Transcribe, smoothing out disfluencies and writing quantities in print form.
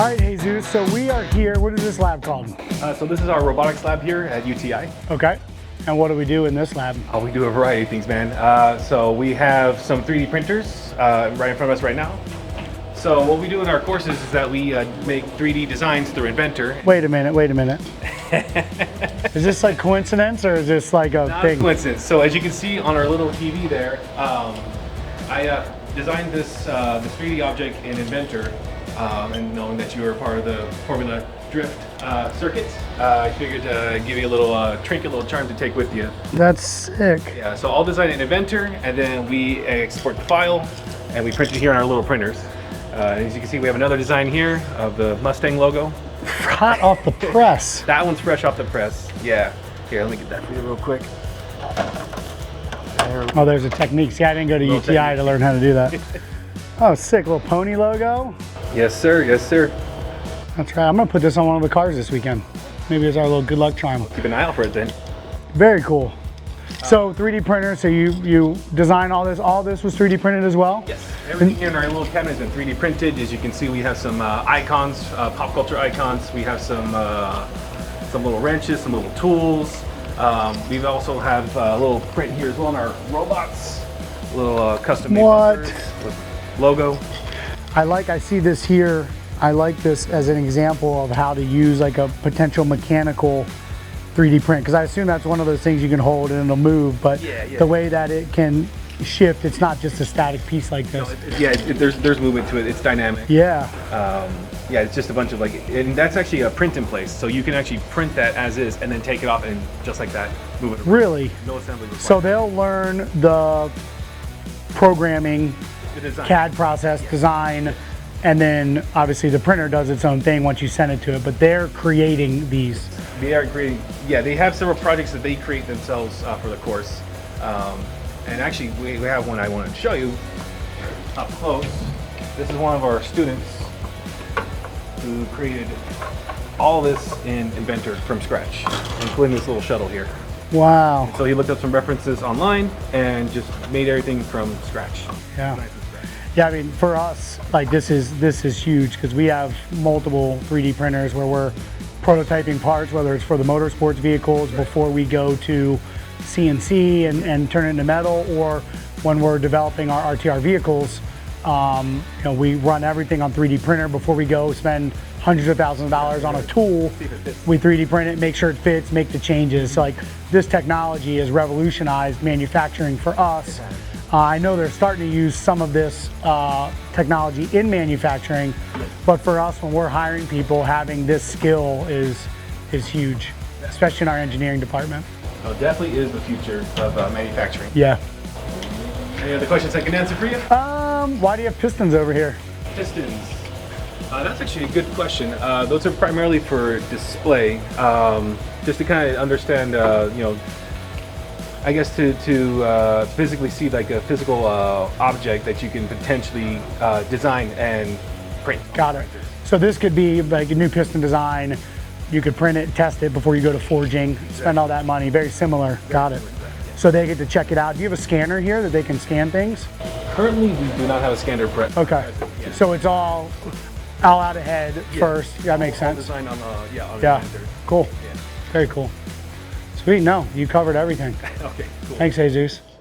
All right, Jesus, so we are here. What is this lab called? So this is our robotics lab here at UTI. Okay. And what do we do in this lab? We do a variety of things, man. So we have some 3D printers right in front of us right now. So what we do in our courses is that we make 3D designs through Inventor. Wait a minute. Is this like coincidence or is this like a Not thing? Coincidence. So as you can see on our little TV there, I designed this 3D object in Inventor, and knowing that you were part of the Formula Drift circuit, I figured to give you a little trinket, little charm to take with you. That's sick. Yeah, so I'll design it in Inventor, and then we export the file, and we print it here on our little printers. As you can see, we have another design here of the Mustang logo. Hot off the press. That one's fresh off the press. Yeah. Here, let me get that for you real quick. Oh, there's a technique. See, I didn't go to UTI to learn how to do that. Oh, sick. Little pony logo. Yes, sir. Yes, sir. That's right. I'm going to put this on one of the cars this weekend. Maybe it's our little good luck charm. Keep an eye out for it then. Very cool. So 3D printer, so you design all this. All this was 3D printed as well? Yes. Everything here in our little cabinet has been 3D printed. As you can see, we have some icons, pop culture icons. We have some little wrenches, some little tools. We also have a little print here as well on our robots. A little custom made bumpers with logo. I see this here. I like this as an example of how to use like a potential mechanical 3D print, because I assume that's one of those things you can hold and it'll move, but the way that it can shift, it's not just a static piece like this. No, there's movement to it. It's dynamic. Yeah. Yeah, it's just a bunch of and that's actually a print in place, so you can actually print that as is and then take it off and just like that move it around. Really? No assembly required. So they'll learn the programming, The design. CAD process, design, and then obviously the printer does its own thing once you send it to it, but they're creating these. They are creating, yeah, they have several projects that they create themselves for the course. And actually, we have one I wanted to show you up close. This is one of our students who created all this in Inventor from scratch, including this little shuttle here. Wow. So he looked up some references online and just made everything from scratch. Yeah. Nice and scratch. Yeah, I mean, for us, like this is huge because we have multiple 3D printers where we're prototyping parts, whether it's for the motorsports vehicles before we go to CNC and turn it into metal, or when we're developing our RTR vehicles, we run everything on 3D printer before we go spend hundreds of thousands of dollars on a tool. We 3D print it, make sure it fits, make the changes. So like this technology has revolutionized manufacturing for us. I know they're starting to use some of this technology in manufacturing, but for us, when we're hiring people, having this skill is huge, especially in our engineering department. Oh, definitely is the future of manufacturing. Yeah. Any other questions I can answer for you? Why do you have pistons over here? Pistons. That's actually a good question. Those are primarily for display, just to kind of understand, I guess to physically see like a physical object that you can potentially design and print. Got it. So this could be like a new piston design. You could print it, test it before you go to forging, spend all that money. Very similar. Got it. So they get to check it out. Do you have a scanner here that they can scan things? Currently, we do not have a scanner prep. Okay. Yeah. So it's all out ahead first. That makes sense. Design on Inventor. Cool. Yeah. Very cool. Sweet. No, you covered everything. Okay, cool. Thanks, Jesus.